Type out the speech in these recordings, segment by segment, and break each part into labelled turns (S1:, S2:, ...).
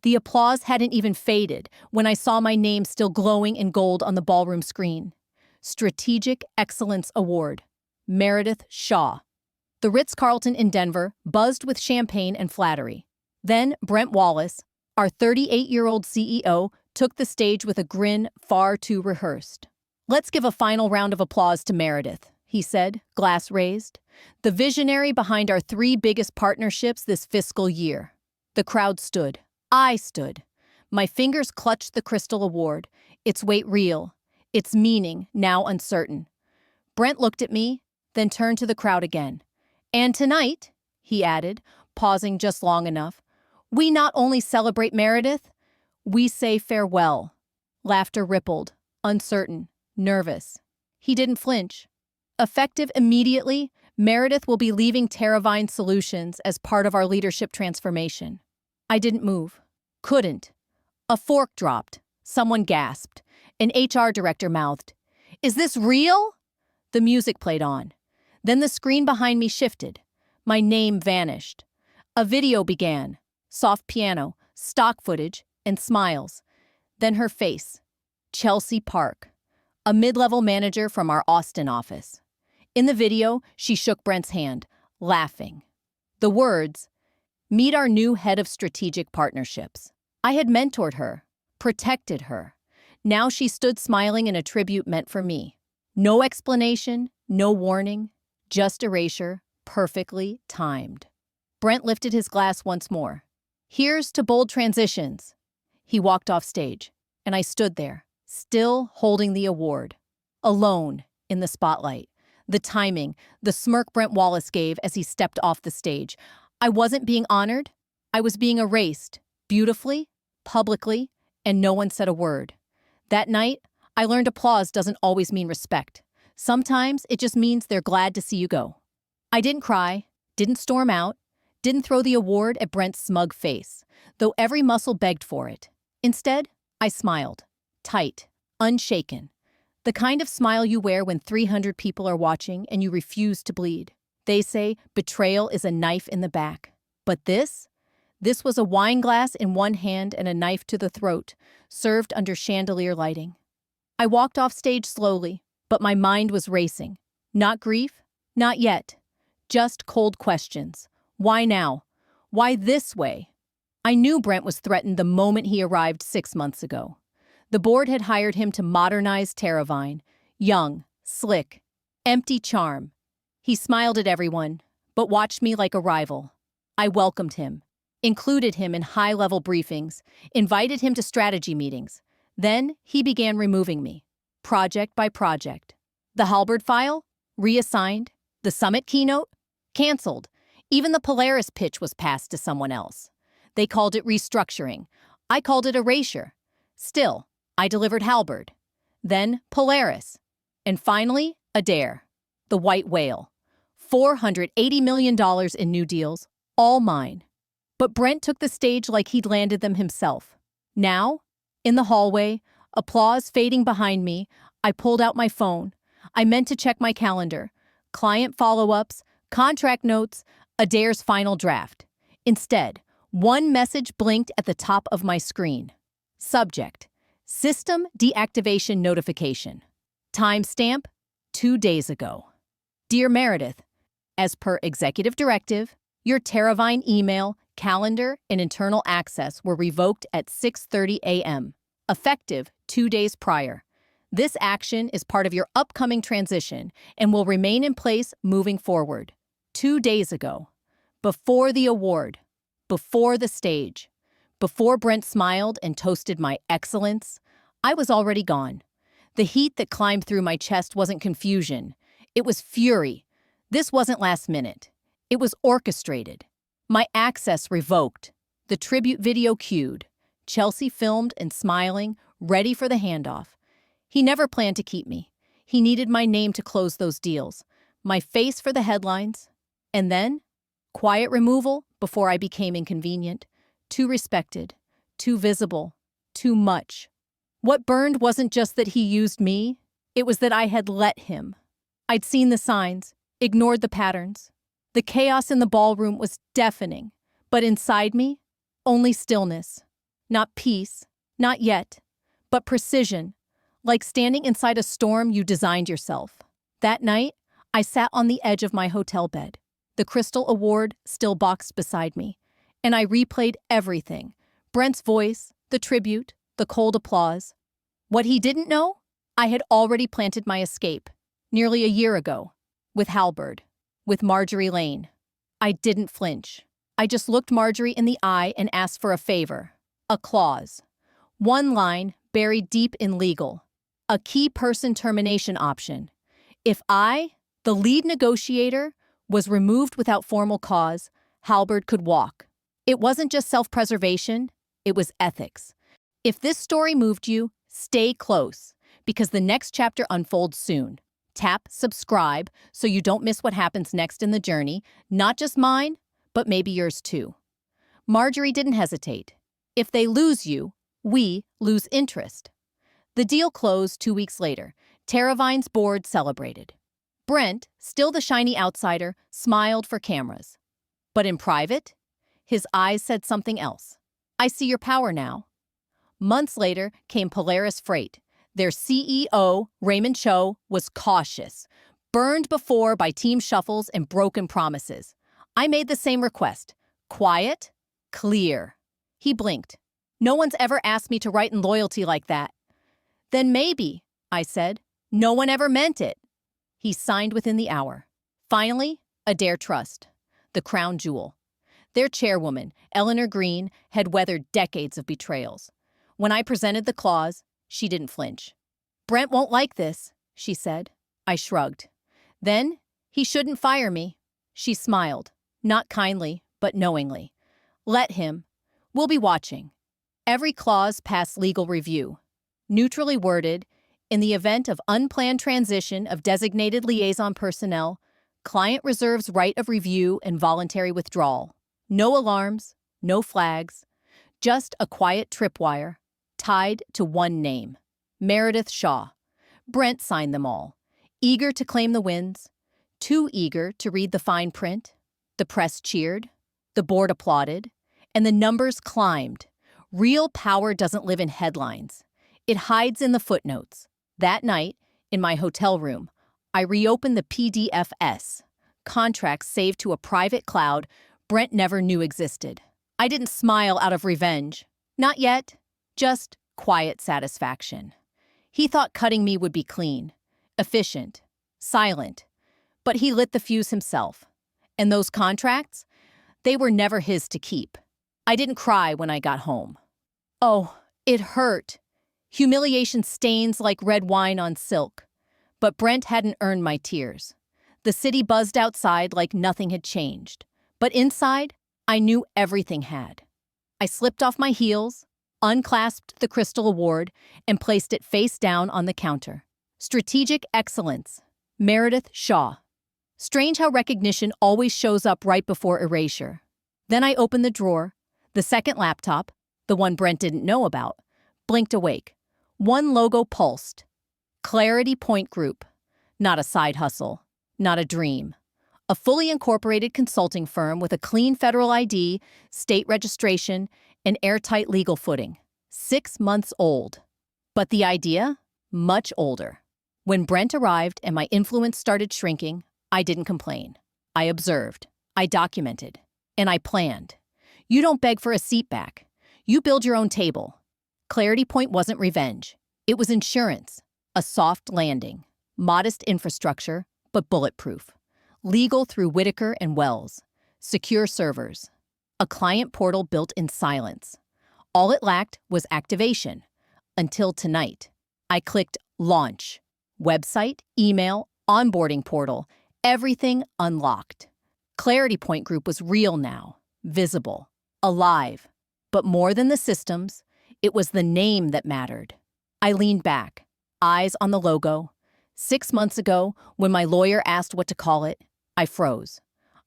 S1: The applause hadn't even faded when I saw my name still glowing in gold on the ballroom screen. Strategic Excellence Award. Meredith Shaw. The Ritz-Carlton in Denver buzzed with champagne and flattery. Then Brent Wallace, our 38-year-old CEO, took the stage with a grin far too rehearsed. "Let's give a final round of applause to Meredith," he said, glass raised. "The visionary behind our 3 biggest partnerships this fiscal year." The crowd stood. I stood. My fingers clutched the crystal award, its weight real, its meaning now uncertain. Brent looked at me, then turned to the crowd again. "And tonight," he added, pausing just long enough, "we not only celebrate Meredith, we say farewell." Laughter rippled, uncertain, nervous. He didn't flinch. Effective immediately, Meredith will be leaving Terravine Solutions as part of our leadership transformation. I didn't move. Couldn't. A fork dropped. Someone gasped. An HR director mouthed, "Is this real?" The music played on. Then the screen behind me shifted. My name vanished. A video began. Soft piano, stock footage, and smiles. Then her face. Chelsea Park, a mid-level manager from our Austin office. In the video, she shook Brent's hand, laughing. The words, "Meet our new head of strategic partnerships." I had mentored her, protected her. Now she stood smiling in a tribute meant for me. No explanation, no warning, just erasure, perfectly timed. Brent lifted his glass once more. "Here's to bold transitions." He walked off stage, and I stood there, still holding the award. Alone in the spotlight. The timing, the smirk Brent Wallace gave as he stepped off the stage. I wasn't being honored. I was being erased, beautifully, publicly, and no one said a word. That night, I learned applause doesn't always mean respect. Sometimes it just means they're glad to see you go. I didn't cry, didn't storm out, didn't throw the award at Brent's smug face, though every muscle begged for it. Instead, I smiled, tight, unshaken. The kind of smile you wear when 300 people are watching and you refuse to bleed. They say betrayal is a knife in the back. But this was a wine glass in one hand and a knife to the throat, served under chandelier lighting. I walked off stage slowly, but my mind was racing. Not grief, not yet. Just cold questions. Why now? Why this way? I knew Brent was threatened the moment he arrived 6 months ago. The board had hired him to modernize Terravine. Young, slick, empty charm. He smiled at everyone, but watched me like a rival. I welcomed him, included him in high-level briefings, invited him to strategy meetings. Then he began removing me, project by project. The Halberd file? Reassigned. The summit keynote? Canceled. Even the Polaris pitch was passed to someone else. They called it restructuring. I called it erasure. Still, I delivered Halberd. Then Polaris. And finally, Adair, the white whale. $480 million in new deals, all mine. But Brent took the stage like he'd landed them himself. Now, in the hallway, applause fading behind me, I pulled out my phone. I meant to check my calendar. Client follow-ups, contract notes, Adair's final draft. Instead, one message blinked at the top of my screen. Subject: System deactivation notification. Timestamp: 2 days ago. Dear Meredith, as per executive directive, your Terravine email, calendar, and internal access were revoked at 6:30 a.m., effective 2 days prior. This action is part of your upcoming transition and will remain in place moving forward. 2 days ago, before the award, before the stage, before Brent smiled and toasted my excellence, I was already gone. The heat that climbed through my chest wasn't confusion. It was fury. This wasn't last minute. It was orchestrated. My access revoked. The tribute video cued. Chelsea filmed and smiling, ready for the handoff. He never planned to keep me. He needed my name to close those deals, my face for the headlines. And then, quiet removal before I became inconvenient, too respected, too visible, too much. What burned wasn't just that he used me, it was that I had let him. I'd seen the signs, ignored the patterns. The chaos in the ballroom was deafening, but inside me, only stillness. Not peace, not yet, but precision, like standing inside a storm you designed yourself. That night, I sat on the edge of my hotel bed, the Crystal Award still boxed beside me, and I replayed everything. Brent's voice, the tribute, the cold applause. What he didn't know? I had already planted my escape, nearly a year ago, with Halberd, with Marjorie Lane. I didn't flinch. I just looked Marjorie in the eye and asked for a favor. A clause. One line buried deep in legal. A key person termination option. If I, the lead negotiator, was removed without formal cause, Halberd could walk. It wasn't just self-preservation, it was ethics. If this story moved you, stay close, because the next chapter unfolds soon. Tap subscribe so you don't miss what happens next in the journey, not just mine, but maybe yours too. Marjorie didn't hesitate. If they lose you, we lose interest. The deal closed 2 weeks later. Terravine's board celebrated. Brent, still the shiny outsider, smiled for cameras. But in private, his eyes said something else. I see your power now. Months later came Polaris Freight. Their CEO, Raymond Cho, was cautious, burned before by team shuffles and broken promises. I made the same request. Quiet, clear. He blinked. No one's ever asked me to write in loyalty like that. Then maybe, I said. No one ever meant it. He signed within the hour. Finally, Adair Trust, the crown jewel. Their chairwoman, Eleanor Green, had weathered decades of betrayals. When I presented the clause, she didn't flinch. Brent won't like this, she said. I shrugged. Then, he shouldn't fire me. She smiled, not kindly, but knowingly. Let him. We'll be watching. Every clause passed legal review. Neutrally worded, in the event of unplanned transition of designated liaison personnel, client reserves right of review and voluntary withdrawal. No alarms, no flags, just a quiet tripwire, tied to one name, Meredith Shaw. Brent signed them all, eager to claim the wins, too eager to read the fine print. The press cheered, the board applauded, and the numbers climbed. Real power doesn't live in headlines. It hides in the footnotes. That night, in my hotel room, I reopened the PDFs, contracts saved to a private cloud Brent never knew existed. I didn't smile out of revenge. Not yet. Just quiet satisfaction. He thought cutting me would be clean, efficient, silent. But he lit the fuse himself. And those contracts? They were never his to keep. I didn't cry when I got home. Oh, it hurt. Humiliation stains like red wine on silk. But Brent hadn't earned my tears. The city buzzed outside like nothing had changed. But inside, I knew everything had. I slipped off my heels, unclasped the Crystal Award, and placed it face down on the counter. Strategic Excellence, Meredith Shaw. Strange how recognition always shows up right before erasure. Then I opened the drawer. The second laptop, the one Brent didn't know about, blinked awake. One logo pulsed. Clarity Point Group. Not a side hustle. Not a dream. A fully incorporated consulting firm with a clean federal ID, state registration, and airtight legal footing. 6 months old. But the idea? Much older. When Brent arrived and my influence started shrinking, I didn't complain. I observed. I documented. And I planned. You don't beg for a seat back. You build your own table. Clarity Point wasn't revenge. It was insurance. A soft landing. Modest infrastructure, but bulletproof. Legal through Whitaker and Wells. Secure servers. A client portal built in silence. All it lacked was activation. Until tonight. I clicked launch. Website, email, onboarding portal. Everything unlocked. Clarity Point Group was real now. Visible. Alive. But more than the systems, it was the name that mattered. I leaned back, eyes on the logo. 6 months ago, when my lawyer asked what to call it, I froze.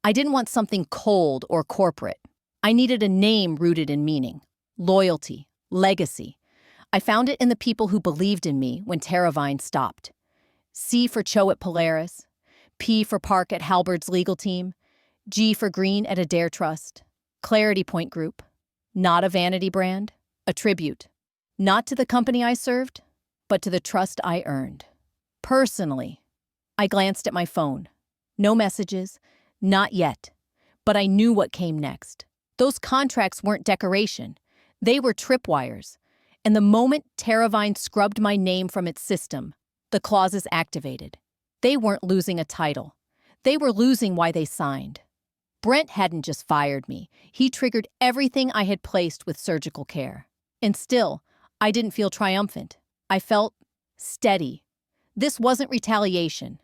S1: I didn't want something cold or corporate. I needed a name rooted in meaning, loyalty, legacy. I found it in the people who believed in me when Terravine stopped. C for Cho at Polaris, P for Park at Halberd's legal team, G for Green at Adair Trust. Clarity Point Group. Not a vanity brand, A tribute. Not to the company I served, but to the trust I earned. Personally, I glanced at my phone. No messages, not yet. But I knew what came next. Those contracts weren't decoration. They were tripwires. And the moment Terravine scrubbed my name from its system, the clauses activated. They weren't losing a title. They were losing why they signed. Brent hadn't just fired me. He triggered everything I had placed with surgical care. And still, I didn't feel triumphant. I felt steady. This wasn't retaliation.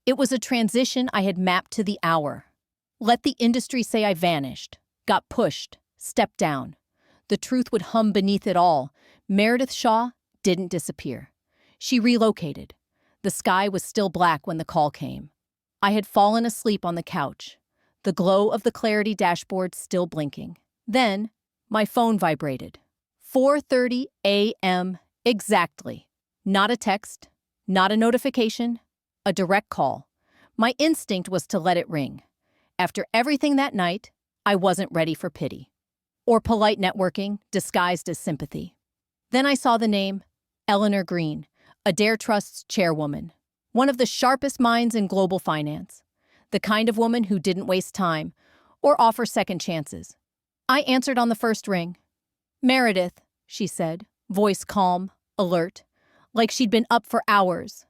S1: It was a transition I had mapped to the hour. Let the industry say I vanished, got pushed, stepped down. The truth would hum beneath it all. Meredith Shaw didn't disappear. She relocated. The sky was still black when the call came. I had fallen asleep on the couch, the glow of the Clarity dashboard still blinking. Then, my phone vibrated. 4:30 a.m. exactly. Not a text, not a notification, a direct call. My instinct was to let it ring. After everything that night, I wasn't ready for pity. Or polite networking disguised as sympathy. Then I saw the name, Eleanor Green, Adair Trust's chairwoman. One of the sharpest minds in global finance. The kind of woman who didn't waste time or offer second chances. I answered on the first ring. "Meredith," she said, voice calm, alert, like she'd been up for hours.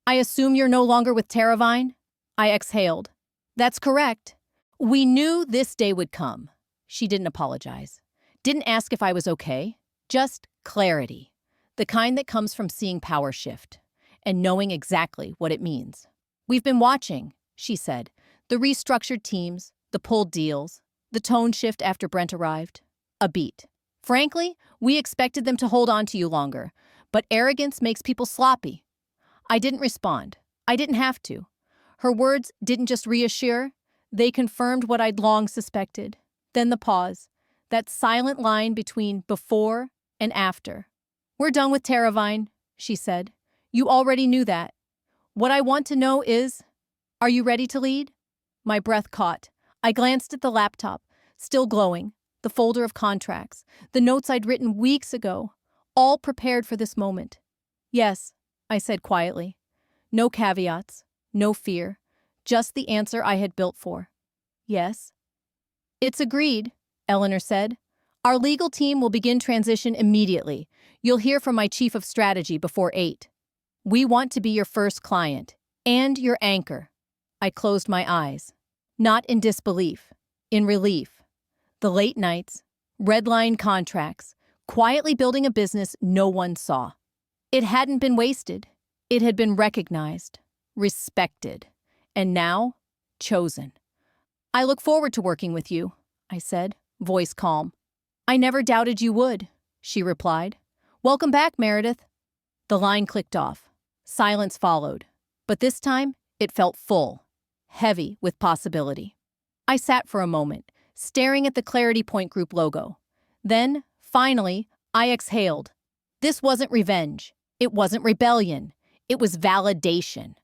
S1: "I assume you're no longer with Terravine?" I exhaled. "That's correct. We knew this day would come." She didn't apologize. Didn't ask if I was okay. Just clarity. The kind that comes from seeing power shift and knowing exactly what it means. "We've been watching," she said. "The restructured teams, the pulled deals, the tone shift after Brent arrived. A beat. Frankly, we expected them to hold on to you longer, but arrogance makes people sloppy." I didn't respond. I didn't have to. Her words didn't just reassure, they confirmed what I'd long suspected. Then the pause, that silent line between before and after. "We're done with Terravine," she said. "You already knew that. What I want to know is, are you ready to lead?" My breath caught. I glanced at the laptop, still glowing, the folder of contracts, the notes I'd written weeks ago, all prepared for this moment. "Yes," I said quietly. No caveats, no fear, just the answer I had built for. "Yes." "It's agreed," Eleanor said. "Our legal team will begin transition immediately. You'll hear from my chief of strategy before 8. We want to be your first client, and your anchor." I closed my eyes. Not in disbelief, in relief. The late nights, red-line contracts, quietly building a business no one saw. It hadn't been wasted. It had been recognized, respected, and now, chosen. "I look forward to working with you," I said, voice calm. "I never doubted you would," she replied. "Welcome back, Meredith." The line clicked off. Silence followed. But this time, it felt full, heavy with possibility. I sat for a moment, staring at the Clarity Point Group logo. Then, finally, I exhaled. This wasn't revenge. It wasn't rebellion. It was validation.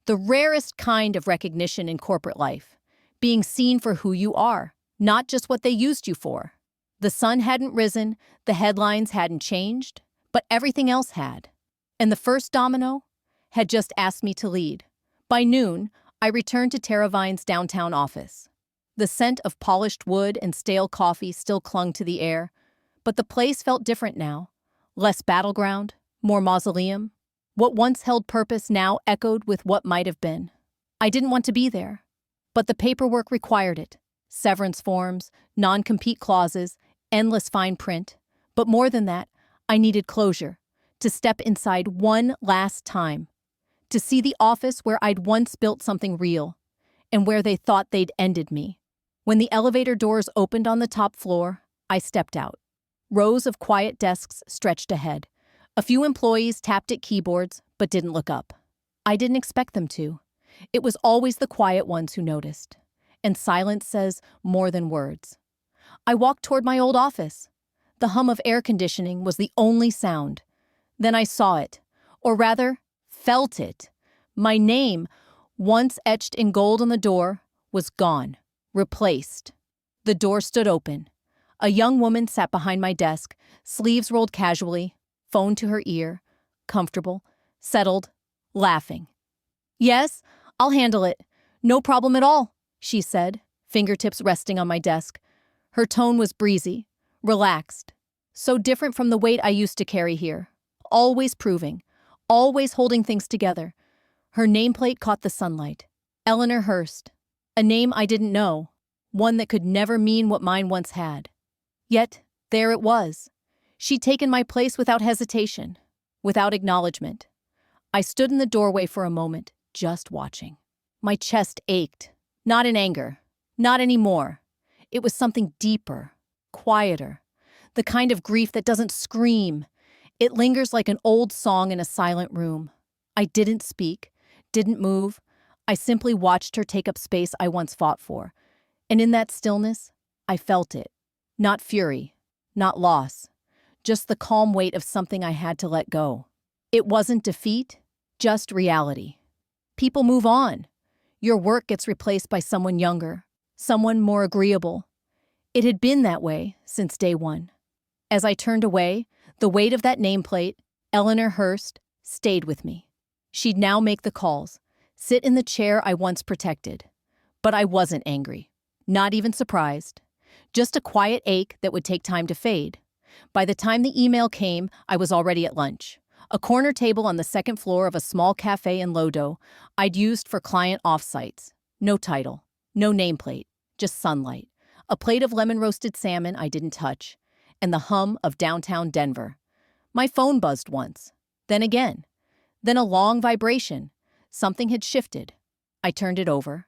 S1: The rarest kind of recognition in corporate life. Being seen for who you are, not just what they used you for. The sun hadn't risen, the headlines hadn't changed, but everything else had. And the first domino had just asked me to lead. By noon, I returned to Terravine's downtown office. The scent of polished wood and stale coffee still clung to the air, but the place felt different now. Less battleground, more mausoleum. What once held purpose now echoed with what might have been. I didn't want to be there, but the paperwork required it. Severance forms, non-compete clauses, endless fine print. But more than that, I needed closure, to step inside one last time, to see the office where I'd once built something real, and where they thought they'd ended me. When the elevator doors opened on the top floor, I stepped out. Rows of quiet desks stretched ahead. A few employees tapped at keyboards, but didn't look up. I didn't expect them to. It was always the quiet ones who noticed. And silence says more than words. I walked toward my old office. The hum of air conditioning was the only sound. Then I saw it, or rather, felt it. My name, once etched in gold on the door, was gone, replaced. The door stood open. A young woman sat behind my desk, sleeves rolled casually, phone to her ear, comfortable, settled, laughing. "Yes, I'll handle it. No problem at all," she said, fingertips resting on my desk. Her tone was breezy, relaxed, so different from the weight I used to carry here. Always proving, always holding things together. Her nameplate caught the sunlight. Eleanor Hurst. A name I didn't know, one that could never mean what mine once had. Yet, there it was. She'd taken my place without hesitation, without acknowledgement. I stood in the doorway for a moment, just watching. My chest ached, not in anger, not anymore. It was something deeper, quieter, the kind of grief that doesn't scream. It lingers like an old song in a silent room. I didn't speak, didn't move. I simply watched her take up space I once fought for. And in that stillness, I felt it. Not fury, not loss, just the calm weight of something I had to let go. It wasn't defeat, just reality. People move on. Your work gets replaced by someone younger, someone more agreeable. It had been that way since day one. As I turned away, the weight of that nameplate, Eleanor Hurst, stayed with me. She'd now make the calls, sit in the chair I once protected. But I wasn't angry, not even surprised. Just a quiet ache that would take time to fade. By the time the email came, I was already at lunch. A corner table on the second floor of a small cafe in Lodo I'd used for client offsites. No title, no nameplate, just sunlight. A plate of lemon-roasted salmon I didn't touch, and the hum of downtown Denver. My phone buzzed once, then again, then a long vibration. Something had shifted. I turned it over.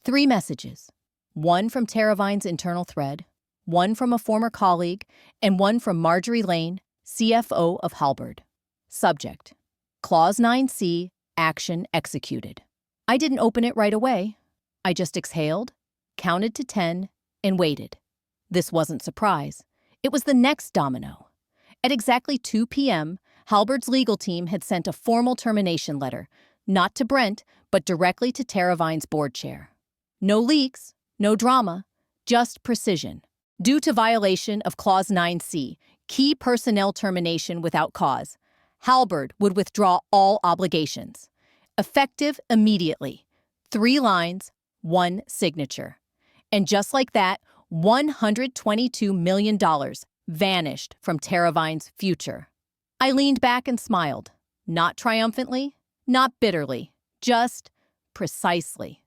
S1: 3 messages. One from Terravine's internal thread, one from a former colleague, and one from Marjorie Lane, CFO of Halberd. Subject: Clause 9C, action executed. I didn't open it right away. I just exhaled, counted to 10, and waited. This wasn't surprise. It was the next domino. At exactly 2 p.m., Halberd's legal team had sent a formal termination letter, not to Brent, but directly to Terravine's board chair. No leaks, no drama, just precision. Due to violation of Clause 9C, key personnel termination without cause, Halberd would withdraw all obligations. Effective immediately. 3 lines, 1 signature. And just like that, $122 million vanished from Terravine's future. I leaned back and smiled. Not triumphantly, not bitterly, just precisely.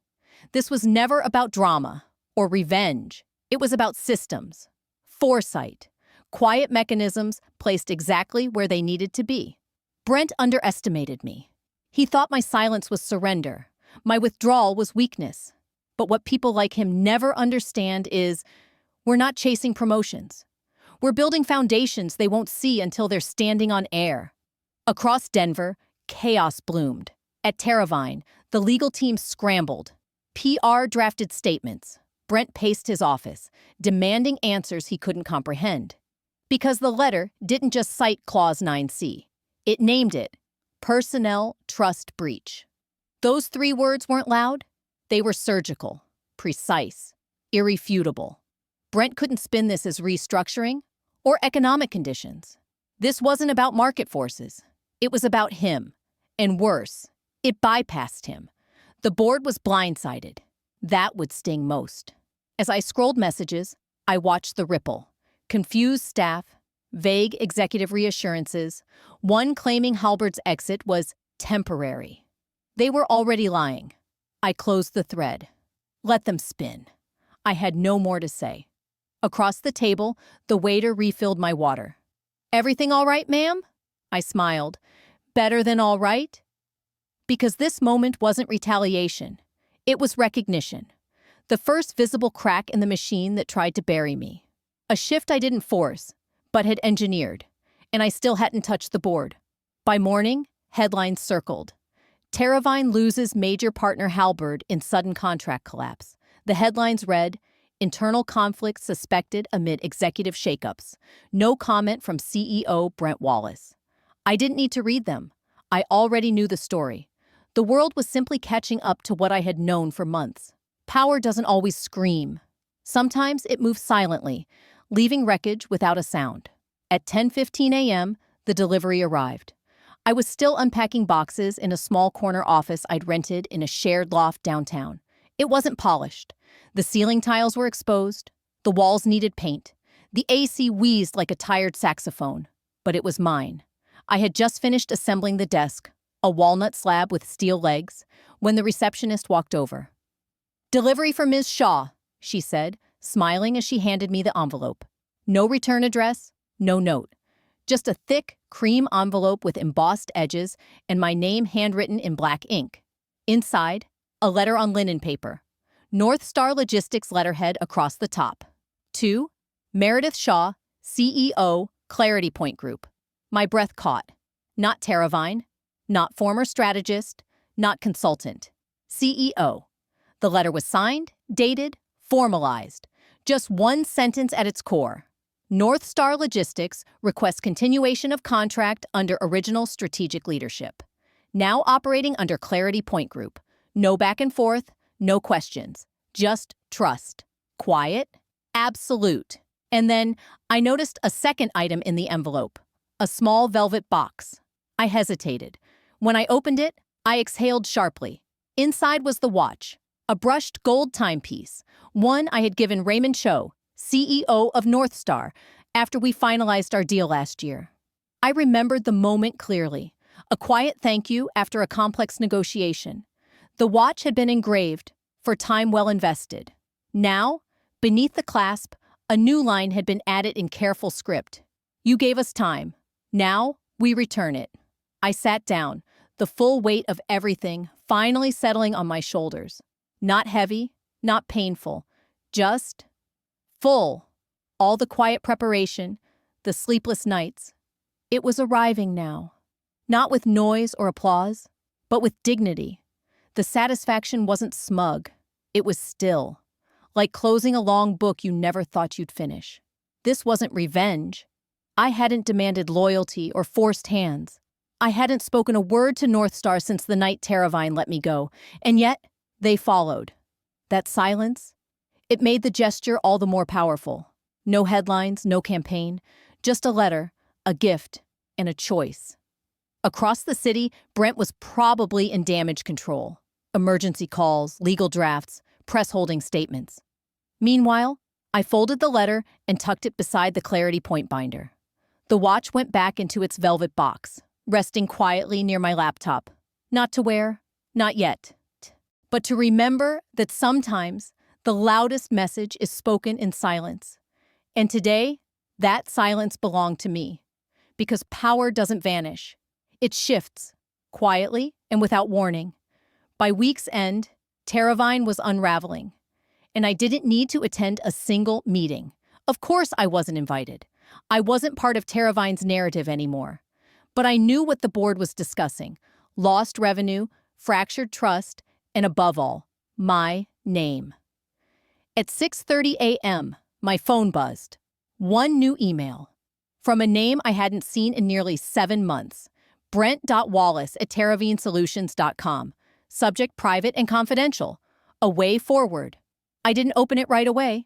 S1: This was never about drama or revenge. It was about systems, foresight, quiet mechanisms placed exactly where they needed to be. Brent underestimated me. He thought my silence was surrender, my withdrawal was weakness. But what people like him never understand is, we're not chasing promotions. We're building foundations they won't see until they're standing on air. Across Denver, chaos bloomed. At Terravine, the legal team scrambled. PR drafted statements. Brent paced his office, demanding answers he couldn't comprehend. Because the letter didn't just cite Clause 9C. It named it Personnel Trust Breach. Those 3 words weren't loud. They were surgical, precise, irrefutable. Brent couldn't spin this as restructuring or economic conditions. This wasn't about market forces. It was about him. And worse, it bypassed him. The board was blindsided. That would sting most. As I scrolled messages, I watched the ripple. Confused staff, vague executive reassurances, one claiming Halberd's exit was temporary. They were already lying. I closed the thread. Let them spin. I had no more to say. Across the table, the waiter refilled my water. "Everything all right, ma'am?" I smiled. "Better than all right?" Because this moment wasn't retaliation. It was recognition. The first visible crack in the machine that tried to bury me. A shift I didn't force, but had engineered, and I still hadn't touched the board. By morning, headlines circled. Terravine loses major partner Halberd in sudden contract collapse. The headlines read, "Internal conflict suspected amid executive shakeups. No comment from CEO Brent Wallace." I didn't need to read them. I already knew the story. The world was simply catching up to what I had known for months. Power doesn't always scream. Sometimes it moves silently, leaving wreckage without a sound. At 10:15 a.m., the delivery arrived. I was still unpacking boxes in a small corner office I'd rented in a shared loft downtown. It wasn't polished. The ceiling tiles were exposed. The walls needed paint. The AC wheezed like a tired saxophone. But it was mine. I had just finished assembling the desk, a walnut slab with steel legs, when the receptionist walked over. "Delivery for Ms. Shaw," she said, smiling as she handed me the envelope. No return address, no note. Just a thick, cream envelope with embossed edges and my name handwritten in black ink. Inside, a letter on linen paper. North Star Logistics letterhead across the top. To Meredith Shaw, CEO, Clarity Point Group. My breath caught. Not Terravine, not former strategist, not consultant. CEO. The letter was signed, dated, formalized. Just one sentence at its core. North Star Logistics requests continuation of contract under original strategic leadership. Now operating under Clarity Point Group. No back and forth, no questions. Just trust. Quiet, absolute. And then I noticed a second item in the envelope. A small velvet box. I hesitated. When I opened it, I exhaled sharply. Inside was the watch. A brushed gold timepiece. One I had given Raymond Cho, CEO of North Star, after we finalized our deal last year. I remembered the moment clearly. A quiet thank you after a complex negotiation. The watch had been engraved, for time well invested. Now, beneath the clasp, a new line had been added in careful script. "You gave us time. Now, we return it." I sat down, the full weight of everything finally settling on my shoulders. Not heavy, not painful, just full. All the quiet preparation, the sleepless nights. It was arriving now. Not with noise or applause, but with dignity. The satisfaction wasn't smug. It was still. Like closing a long book you never thought you'd finish. This wasn't revenge. I hadn't demanded loyalty or forced hands. I hadn't spoken a word to North Star since the night Terravine let me go, and yet they followed. That silence, it made the gesture all the more powerful. No headlines, no campaign, just a letter, a gift, and a choice. Across the city, Brent was probably in damage control. Emergency calls, legal drafts, press holding statements. Meanwhile, I folded the letter and tucked it beside the Clarity Point binder. The watch went back into its velvet box, resting quietly near my laptop. Not to wear, not yet, but to remember that sometimes the loudest message is spoken in silence. And today, that silence belonged to me. Because power doesn't vanish. It shifts, quietly and without warning. By week's end, Terravine was unraveling. And I didn't need to attend a single meeting. Of course I wasn't invited. I wasn't part of Terravine's narrative anymore. But I knew what the board was discussing. Lost revenue, fractured trust, and above all, my name. At 6:30 a.m., my phone buzzed. One new email. From a name I hadn't seen in nearly 7 months. Brent.Wallace@terravinesolutions.com. Subject private and confidential. A way forward. I didn't open it right away.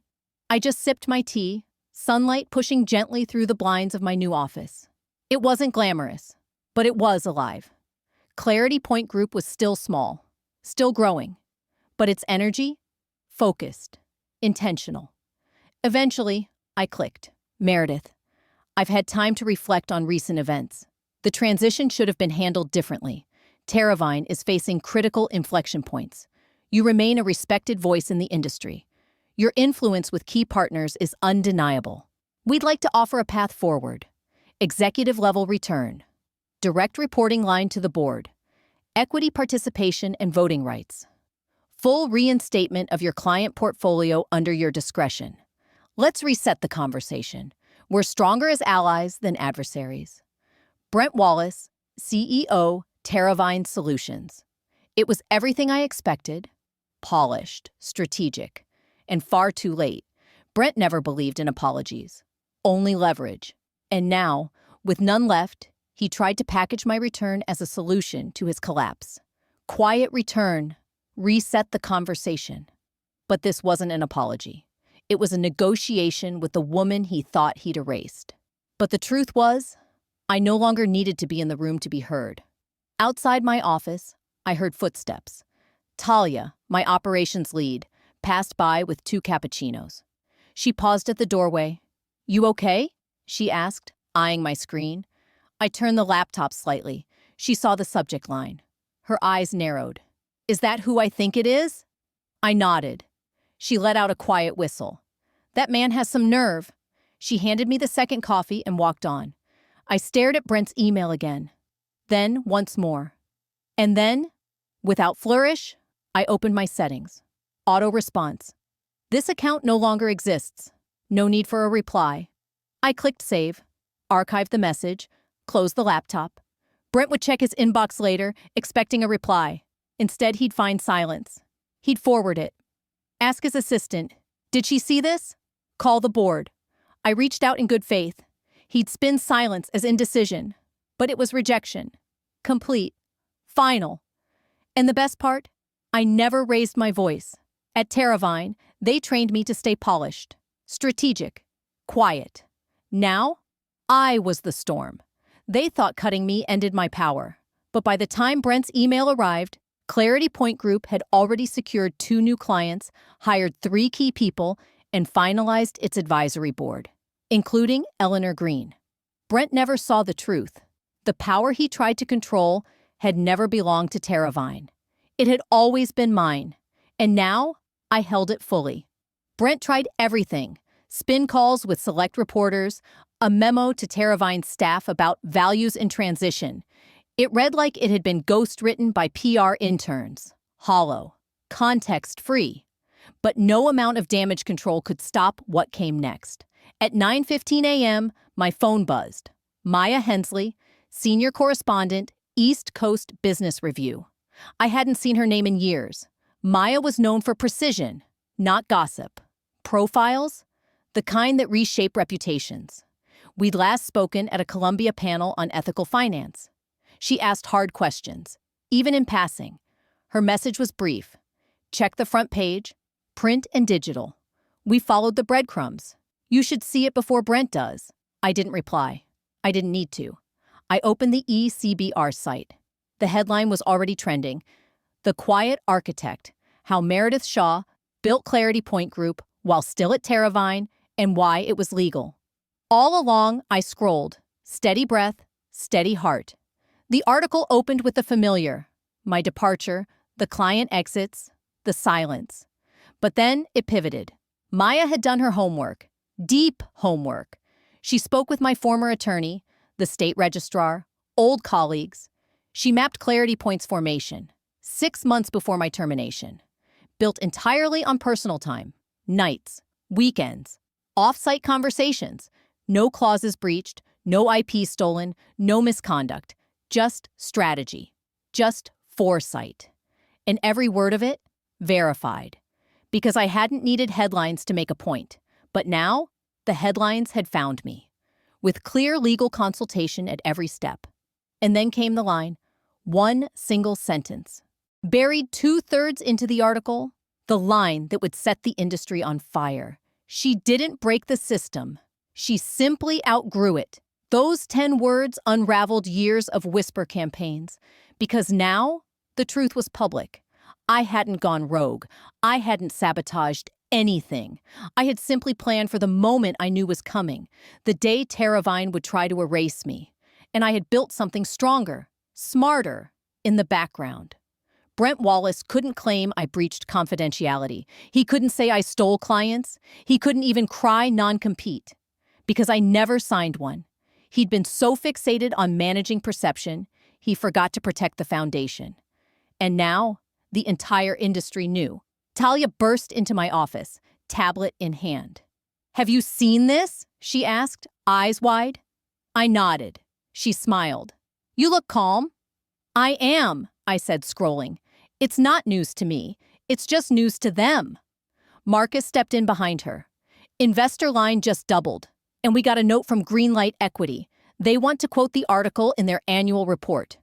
S1: I just sipped my tea, sunlight pushing gently through the blinds of my new office. It wasn't glamorous, but it was alive. Clarity Point Group was still small, still growing, but its energy, focused, intentional. Eventually, I clicked. Meredith, I've had time to reflect on recent events. The transition should have been handled differently. Terravine is facing critical inflection points. You remain a respected voice in the industry. Your influence with key partners is undeniable. We'd like to offer a path forward. Executive-level return. Direct reporting line to the board. Equity participation and voting rights. Full reinstatement of your client portfolio under your discretion. Let's reset the conversation. We're stronger as allies than adversaries. Brent Wallace, CEO, Terravine Solutions. It was everything I expected. Polished, strategic, and far too late. Brent never believed in apologies. Only leverage. And now, with none left, he tried to package my return as a solution to his collapse. Quiet return. Reset the conversation. But this wasn't an apology. It was a negotiation with the woman he thought he'd erased. But the truth was, I no longer needed to be in the room to be heard. Outside my office, I heard footsteps. Talia, my operations lead, passed by with 2 cappuccinos. She paused at the doorway. "You okay?" she asked, eyeing my screen. I turned the laptop slightly. She saw the subject line. Her eyes narrowed. "Is that who I think it is?" I nodded. She let out a quiet whistle. "That man has some nerve." She handed me the second coffee and walked on. I stared at Brent's email again. Then, once more. And then, without flourish, I opened my settings. Auto response. "This account no longer exists. No need for a reply." I clicked save, archived the message, closed the laptop. Brent would check his inbox later, expecting a reply. Instead, he'd find silence. He'd forward it. Ask his assistant, "Did she see this?" Call the board. I reached out in good faith. He'd spin silence as indecision. But it was rejection. Complete. Final. And the best part? I never raised my voice. At Terravine, they trained me to stay polished, strategic, quiet. Now, I was the storm. They thought cutting me ended my power. But by the time Brent's email arrived, Clarity Point Group had already secured 2 new clients, hired 3 key people, and finalized its advisory board, including Eleanor Green. Brent never saw the truth. The power he tried to control had never belonged to Terravine. It had always been mine, and now I held it fully. Brent tried everything: spin calls with select reporters, a memo to Terravine's staff about values in transition. It read like it had been ghost-written by PR interns. Hollow. Context-free. But no amount of damage control could stop what came next. At 9:15 a.m., my phone buzzed. Maya Hensley, senior correspondent, East Coast Business Review. I hadn't seen her name in years. Maya was known for precision, not gossip. Profiles? The kind that reshape reputations. We'd last spoken at a Columbia panel on ethical finance. She asked hard questions, even in passing. Her message was brief. Check the front page, print and digital. We followed the breadcrumbs. You should see it before Brent does. I didn't reply. I didn't need to. I opened the ECBR site. The headline was already trending. The Quiet Architect, How Meredith Shaw Built Clarity Point Group while still at Terravine, and why it was legal. All along, I scrolled. Steady breath, steady heart. The article opened with the familiar. My departure, the client exits, the silence. But then it pivoted. Maya had done her homework. Deep homework. She spoke with my former attorney, the state registrar, old colleagues. She mapped Clarity Point's formation, 6 months before my termination. Built entirely on personal time, nights, weekends, off-site conversations, no clauses breached, no IP stolen, no misconduct, just strategy, just foresight. And every word of it, verified. Because I hadn't needed headlines to make a point. But now, the headlines had found me, with clear legal consultation at every step. And then came the line, one single sentence. Buried 2/3 into the article, the line that would set the industry on fire. She didn't break the system. She simply outgrew it. Those 10 words unraveled years of whisper campaigns. Because now, the truth was public. I hadn't gone rogue. I hadn't sabotaged anything. I had simply planned for the moment I knew was coming, the day Terravine would try to erase me. And I had built something stronger, smarter, in the background. Brent Wallace couldn't claim I breached confidentiality. He couldn't say I stole clients. He couldn't even cry non-compete. Because I never signed one. He'd been so fixated on managing perception, he forgot to protect the foundation. And now, the entire industry knew. Talia burst into my office, tablet in hand. "Have you seen this?" she asked, eyes wide. I nodded. She smiled. "You look calm." "I am," I said, scrolling. "It's not news to me. It's just news to them." Marcus stepped in behind her. "Investor line just doubled, and we got a note from Greenlight Equity. They want to quote the article in their annual report."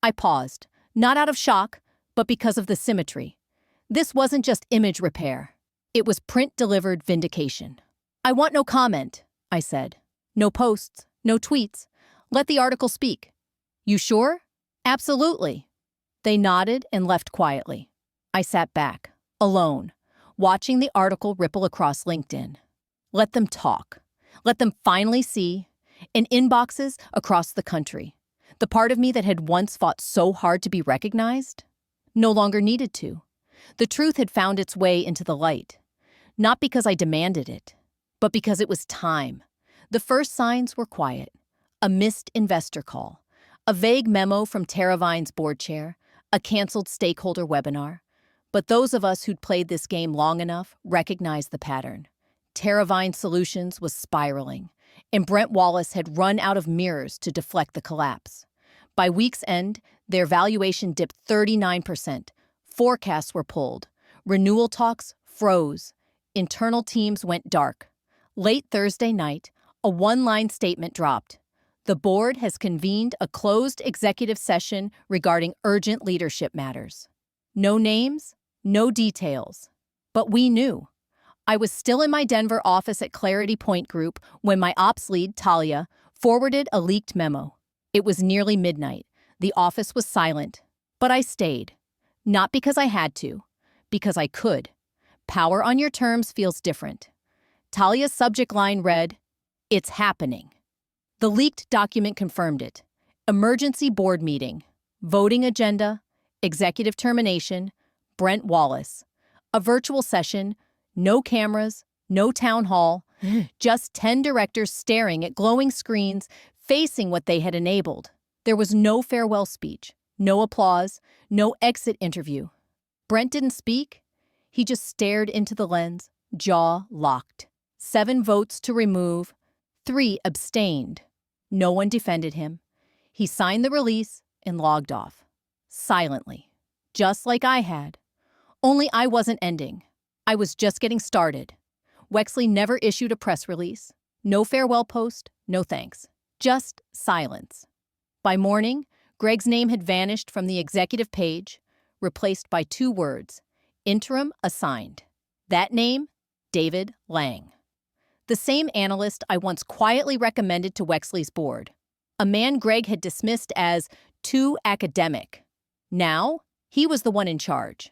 S1: I paused, not out of shock, but because of the symmetry. This wasn't just image repair. It was print-delivered vindication. I want no comment, I said. No posts, no tweets. Let the article speak. You sure? Absolutely. They nodded and left quietly. I sat back, alone, watching the article ripple across LinkedIn. Let them talk. Let them finally see, in inboxes across the country, the part of me that had once fought so hard to be recognized, no longer needed to. The truth had found its way into the light, not because I demanded it, but because it was time. The first signs were quiet. A missed investor call, a vague memo from Terravine's board chair, a canceled stakeholder webinar. But those of us who'd played this game long enough recognized the pattern. Terravine Solutions was spiraling, and Brent Wallace had run out of mirrors to deflect the collapse. By week's end, their valuation dipped 39%. Forecasts were pulled. Renewal talks froze. Internal teams went dark. Late Thursday night, a one-line statement dropped. The board has convened a closed executive session regarding urgent leadership matters. No names, no details. But we knew. I was still in my Denver office at Clarity Point Group when my ops lead, Talia, forwarded a leaked memo. It was nearly midnight. The office was silent. But I stayed. Not because I had to, because I could. Power on your terms feels different. Talia's subject line read, "It's happening." The leaked document confirmed it. Emergency board meeting, voting agenda, executive termination, Brent Wallace. A virtual session, no cameras, no town hall, just 10 directors staring at glowing screens, facing what they had enabled. There was no farewell speech, no applause, no exit interview. Brent didn't speak. He just stared into the lens, jaw locked. 7 votes to remove, 3 abstained. No one defended him. He signed the release and logged off. Silently. Just like I had. Only I wasn't ending. I was just getting started. Wexley never issued a press release. No farewell post, no thanks. Just silence. By morning, Greg's name had vanished from the executive page, replaced by 2 words, interim assigned. That name, David Lang. The same analyst I once quietly recommended to Wexley's board. A man Greg had dismissed as too academic. Now, he was the one in charge.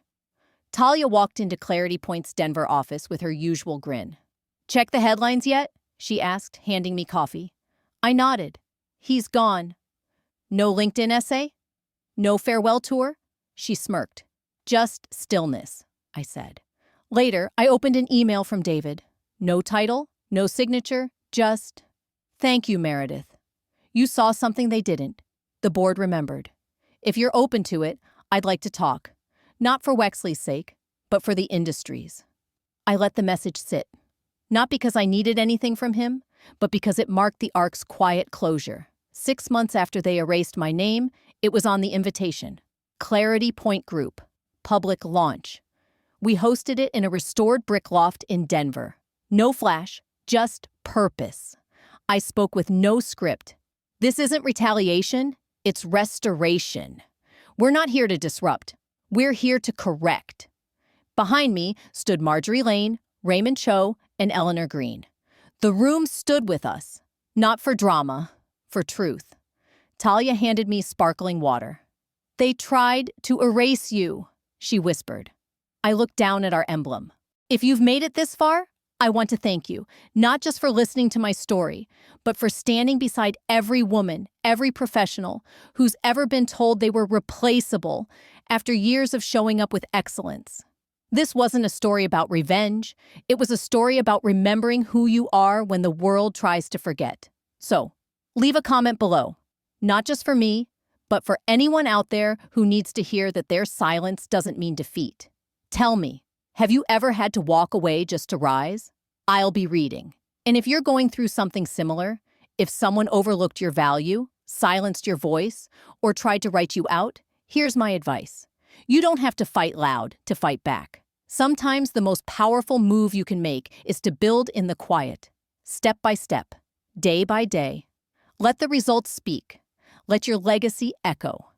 S1: Talia walked into Clarity Point's Denver office with her usual grin. "Check the headlines yet?" she asked, handing me coffee. I nodded. "He's gone." "No LinkedIn essay? No farewell tour?" She smirked. "Just stillness," I said. Later, I opened an email from David. No title, no signature, just, "Thank you, Meredith. You saw something they didn't." The board remembered. "If you're open to it, I'd like to talk. Not for Wexley's sake, but for the industry's." I let the message sit. Not because I needed anything from him, but because it marked the arc's quiet closure. 6 months after they erased my name, it was on the invitation. Clarity Point Group. Public launch. We hosted it in a restored brick loft in Denver. No flash, just purpose. I spoke with no script. This isn't retaliation, it's restoration. We're not here to disrupt. We're here to correct. Behind me stood Marjorie Lane, Raymond Cho, and Eleanor Green. The room stood with us, not for drama, for truth. Talia handed me sparkling water. "They tried to erase you," she whispered. I looked down at our emblem. "If you've made it this far, I want to thank you, not just for listening to my story, but for standing beside every woman, every professional who's ever been told they were replaceable after years of showing up with excellence. This wasn't a story about revenge. It was a story about remembering who you are when the world tries to forget. So, leave a comment below, not just for me, but for anyone out there who needs to hear that their silence doesn't mean defeat. Tell me, have you ever had to walk away just to rise? I'll be reading. And if you're going through something similar, if someone overlooked your value, silenced your voice, or tried to write you out, here's my advice. You don't have to fight loud to fight back. Sometimes the most powerful move you can make is to build in the quiet, step by step, day by day. Let the results speak. Let your legacy echo.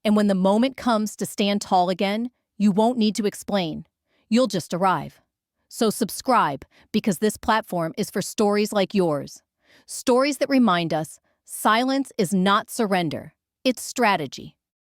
S1: And when the moment comes to stand tall again, you won't need to explain. You'll just arrive. So subscribe, because this platform is for stories like yours. Stories that remind us silence is not surrender, it's strategy.